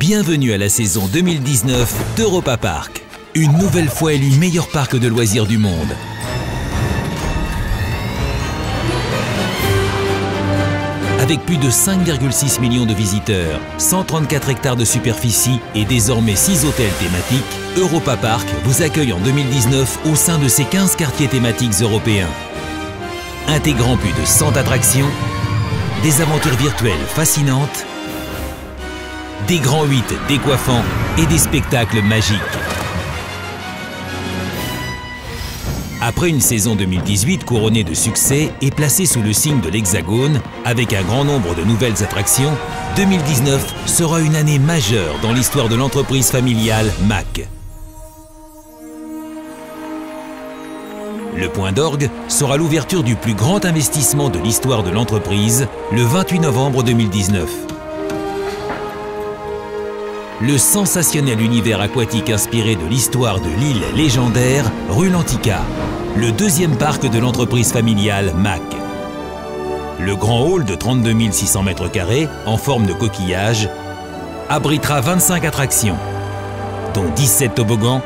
Bienvenue à la saison 2019 d'Europa Park. Une nouvelle fois élu meilleur parc de loisirs du monde. Avec plus de 5,6 millions de visiteurs, 134 hectares de superficie et désormais 6 hôtels thématiques, Europa Park vous accueille en 2019 au sein de ses 15 quartiers thématiques européens. Intégrant plus de 100 attractions, des aventures virtuelles fascinantes, des grands 8 décoiffants et des spectacles magiques. Après une saison 2018 couronnée de succès et placée sous le signe de l'Hexagone, avec un grand nombre de nouvelles attractions, 2019 sera une année majeure dans l'histoire de l'entreprise familiale MAC. Le point d'orgue sera l'ouverture du plus grand investissement de l'histoire de l'entreprise, le 28 novembre 2019. Le sensationnel univers aquatique inspiré de l'histoire de l'île légendaire Rulantica, le deuxième parc de l'entreprise familiale MAC. Le grand hall de 32 600 m² en forme de coquillage abritera 25 attractions, dont 17 toboggans,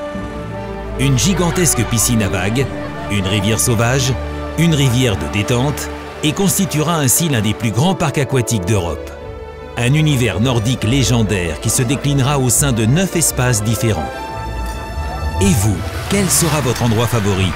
une gigantesque piscine à vagues, une rivière sauvage, une rivière de détente et constituera ainsi l'un des plus grands parcs aquatiques d'Europe. Un univers nordique légendaire qui se déclinera au sein de 9 espaces différents. Et vous, quel sera votre endroit favori?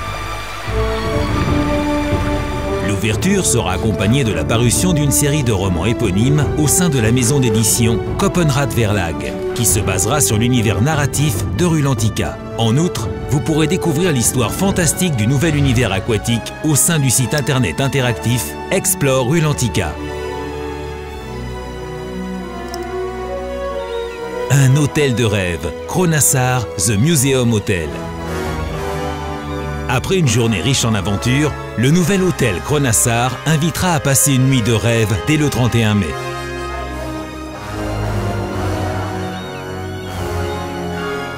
L'ouverture sera accompagnée de la parution d'une série de romans éponymes au sein de la maison d'édition Koppenrad Verlag, qui se basera sur l'univers narratif de Rulantica. En outre, vous pourrez découvrir l'histoire fantastique du nouvel univers aquatique au sein du site internet interactif Explore Rulantica. Un hôtel de rêve, Kronassar The Museum Hotel. Après une journée riche en aventures, le nouvel hôtel Kronassar invitera à passer une nuit de rêve dès le 31 mai.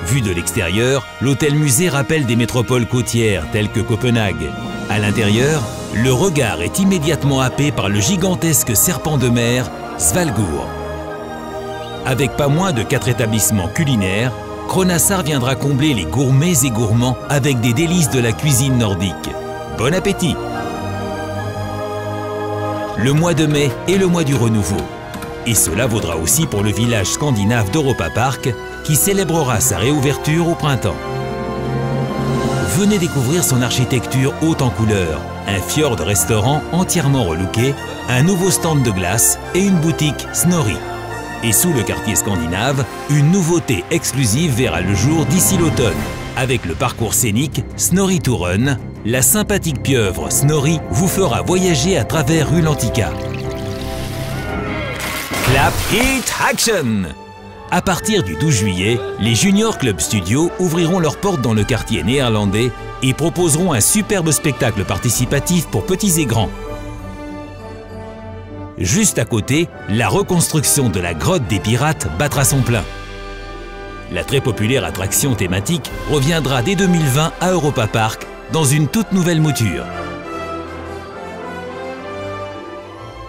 Vu de l'extérieur, l'hôtel-musée rappelle des métropoles côtières telles que Copenhague. À l'intérieur, le regard est immédiatement happé par le gigantesque serpent de mer Svalgur. Avec pas moins de 4 établissements culinaires, Kronassar viendra combler les gourmets et gourmands avec des délices de la cuisine nordique. Bon appétit! Le mois de mai est le mois du renouveau. Et cela vaudra aussi pour le village scandinave d'Europa Park qui célébrera sa réouverture au printemps. Venez découvrir son architecture haute en couleurs, un fjord restaurant entièrement relooké, un nouveau stand de glace et une boutique Snorri. Et sous le quartier scandinave, une nouveauté exclusive verra le jour d'ici l'automne. Avec le parcours scénique Snorri to Run, la sympathique pieuvre Snorri vous fera voyager à travers Rulantica. Clap Hit Action! À partir du 12 juillet, les Junior Club Studios ouvriront leurs portes dans le quartier néerlandais et proposeront un superbe spectacle participatif pour petits et grands. Juste à côté, la reconstruction de la grotte des pirates battra son plein. La très populaire attraction thématique reviendra dès 2020 à Europa Park dans une toute nouvelle mouture.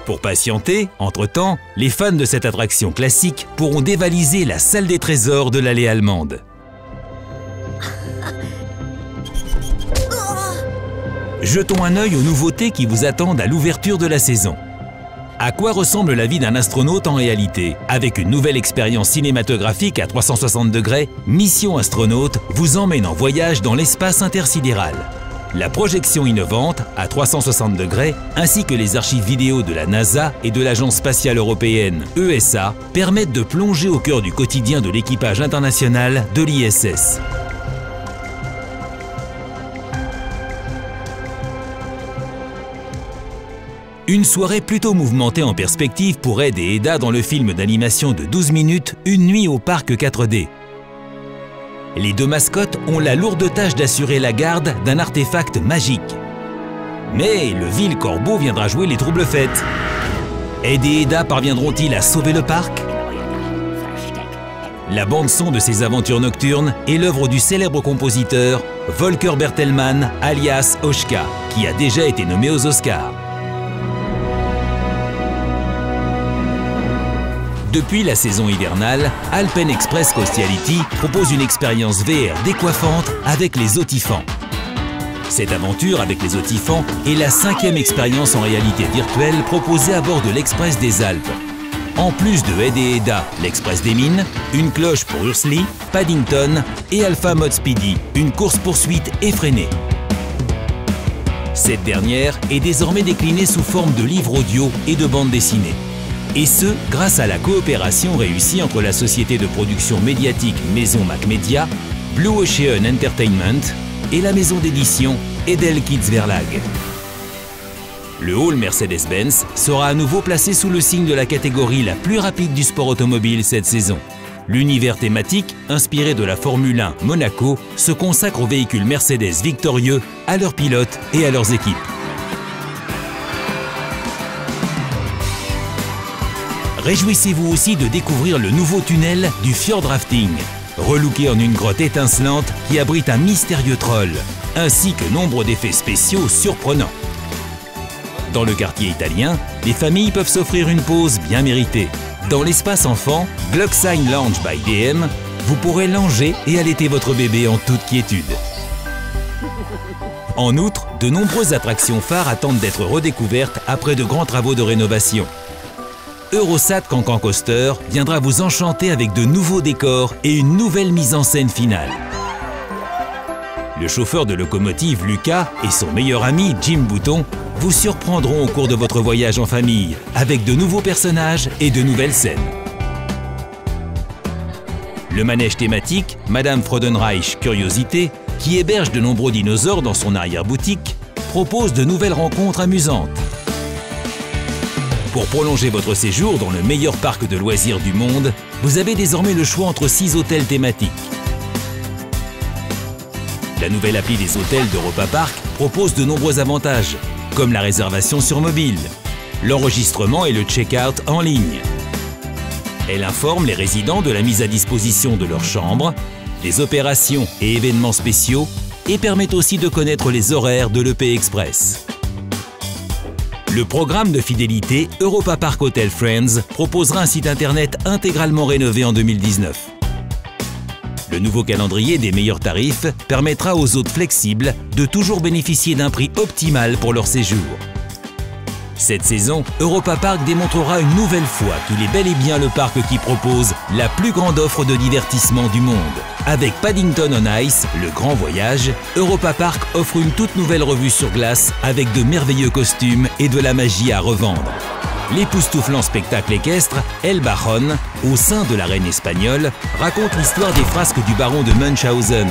Pour patienter, entre-temps, les fans de cette attraction classique pourront dévaliser la salle des trésors de l'allée allemande. Jetons un œil aux nouveautés qui vous attendent à l'ouverture de la saison. À quoi ressemble la vie d'un astronaute en réalité? Avec une nouvelle expérience cinématographique à 360 degrés, Mission Astronaute vous emmène en voyage dans l'espace intersidéral. La projection innovante à 360 degrés ainsi que les archives vidéo de la NASA et de l'Agence spatiale européenne ESA permettent de plonger au cœur du quotidien de l'équipage international de l'ISS. Une soirée plutôt mouvementée en perspective pour Ed et Edda dans le film d'animation de 12 minutes Une nuit au parc 4D. Les deux mascottes ont la lourde tâche d'assurer la garde d'un artefact magique. Mais le vil corbeau viendra jouer les troubles fêtes. Ed et Edda parviendront-ils à sauver le parc? La bande-son de ces aventures nocturnes est l'œuvre du célèbre compositeur Volker Bertelmann alias Oshka, qui a déjà été nommé aux Oscars. Depuis la saison hivernale, Alpen Express Coastiality propose une expérience VR décoiffante avec les Autifants. Cette aventure avec les Autifants est la 5e expérience en réalité virtuelle proposée à bord de l'Express des Alpes. En plus de Ed et Edda, l'Express des Mines, une cloche pour Ursli, Paddington et Alpha Mod Speedy, une course-poursuite effrénée. Cette dernière est désormais déclinée sous forme de livres audio et de bandes dessinées. Et ce, grâce à la coopération réussie entre la société de production médiatique Maison Mac Media, Blue Ocean Entertainment et la maison d'édition Edel Kids Verlag. Le hall Mercedes-Benz sera à nouveau placé sous le signe de la catégorie la plus rapide du sport automobile cette saison. L'univers thématique, inspiré de la Formule 1 Monaco, se consacre aux véhicules Mercedes victorieux, à leurs pilotes et à leurs équipes. Réjouissez-vous aussi de découvrir le nouveau tunnel du Fjord Rafting, relooké en une grotte étincelante qui abrite un mystérieux troll, ainsi que nombre d'effets spéciaux surprenants. Dans le quartier italien, les familles peuvent s'offrir une pause bien méritée. Dans l'espace enfant, Glocksheim Lounge by DM, vous pourrez langer et allaiter votre bébé en toute quiétude. En outre, de nombreuses attractions phares attendent d'être redécouvertes après de grands travaux de rénovation. Eurosat Cancan Coaster viendra vous enchanter avec de nouveaux décors et une nouvelle mise en scène finale. Le chauffeur de locomotive Lucas et son meilleur ami Jim Bouton vous surprendront au cours de votre voyage en famille avec de nouveaux personnages et de nouvelles scènes. Le manège thématique Madame Freudenreich Curiosité, qui héberge de nombreux dinosaures dans son arrière-boutique, propose de nouvelles rencontres amusantes. Pour prolonger votre séjour dans le meilleur parc de loisirs du monde, vous avez désormais le choix entre 6 hôtels thématiques. La nouvelle appli des hôtels d'Europa Park propose de nombreux avantages, comme la réservation sur mobile, l'enregistrement et le check-out en ligne. Elle informe les résidents de la mise à disposition de leur chambre, des opérations et événements spéciaux et permet aussi de connaître les horaires de l'EP Express. Le programme de fidélité Europa Park Hotel Friends proposera un site internet intégralement rénové en 2019. Le nouveau calendrier des meilleurs tarifs permettra aux hôtes flexibles de toujours bénéficier d'un prix optimal pour leur séjour. Cette saison, Europa Park démontrera une nouvelle fois qu'il est bel et bien le parc qui propose la plus grande offre de divertissement du monde. Avec Paddington on Ice, le grand voyage, Europa Park offre une toute nouvelle revue sur glace avec de merveilleux costumes et de la magie à revendre. L'époustouflant spectacle équestre El Baron, au sein de la reine espagnole, raconte l'histoire des frasques du baron de Munchausen.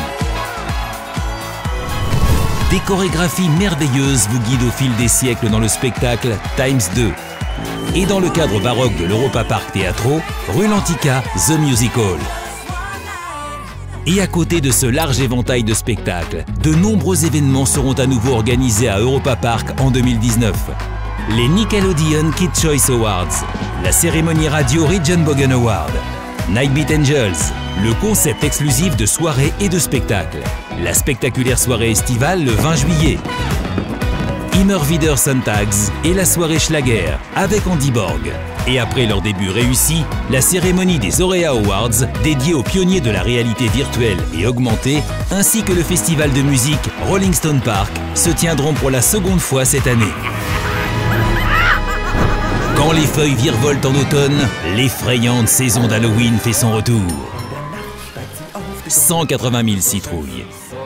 Des chorégraphies merveilleuses vous guident au fil des siècles dans le spectacle Times 2. Et dans le cadre baroque de l'Europa Park Teatro, Rulantica The Musical. Et à côté de ce large éventail de spectacles, de nombreux événements seront à nouveau organisés à Europa Park en 2019. Les Nickelodeon Kid Choice Awards, la cérémonie radio Regenbogen Award, Nightbeat Angels, le concept exclusif de soirée et de spectacle, la spectaculaire soirée estivale le 20 juillet, Immer wieder Sonntags et la soirée Schlager avec Andy Borg. Et après leur début réussi, la cérémonie des Aurea Awards dédiée aux pionniers de la réalité virtuelle et augmentée, ainsi que le festival de musique Rolling Stone Park se tiendront pour la seconde fois cette année. Quand les feuilles virevoltent en automne, l'effrayante saison d'Halloween fait son retour. 180 000 citrouilles,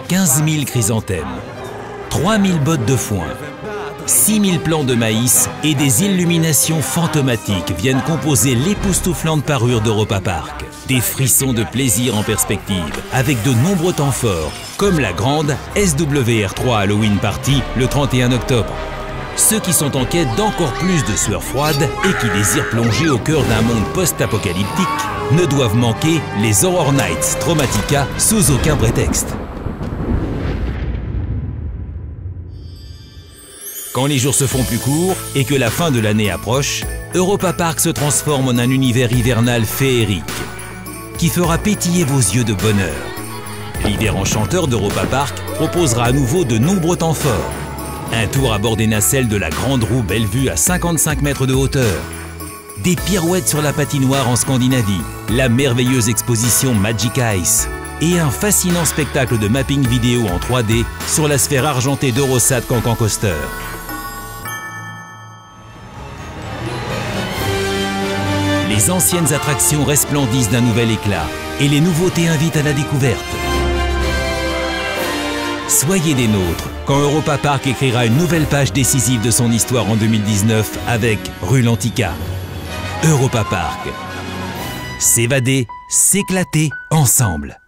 15 000 chrysanthèmes, 3 000 bottes de foin, 6 000 plants de maïs et des illuminations fantomatiques viennent composer l'époustouflante parure d'Europa Park. Des frissons de plaisir en perspective, avec de nombreux temps forts, comme la grande SWR3 Halloween Party le 31 octobre. Ceux qui sont en quête d'encore plus de sueur froide et qui désirent plonger au cœur d'un monde post-apocalyptique ne doivent manquer les Horror Nights Traumatica sous aucun prétexte. Quand les jours se font plus courts et que la fin de l'année approche, Europa Park se transforme en un univers hivernal féerique qui fera pétiller vos yeux de bonheur. L'hiver enchanteur d'Europa Park proposera à nouveau de nombreux temps forts. Un tour à bord des nacelles de la Grande Roue Bellevue à 55 mètres de hauteur. des pirouettes sur la patinoire en Scandinavie, la merveilleuse exposition Magic Ice et un fascinant spectacle de mapping vidéo en 3D sur la sphère argentée d'Eurosat Cancan Coaster. Les anciennes attractions resplendissent d'un nouvel éclat et les nouveautés invitent à la découverte. Soyez des nôtres quand Europa Park écrira une nouvelle page décisive de son histoire en 2019 avec Rulantica. Europa Park. S'évader, s'éclater ensemble.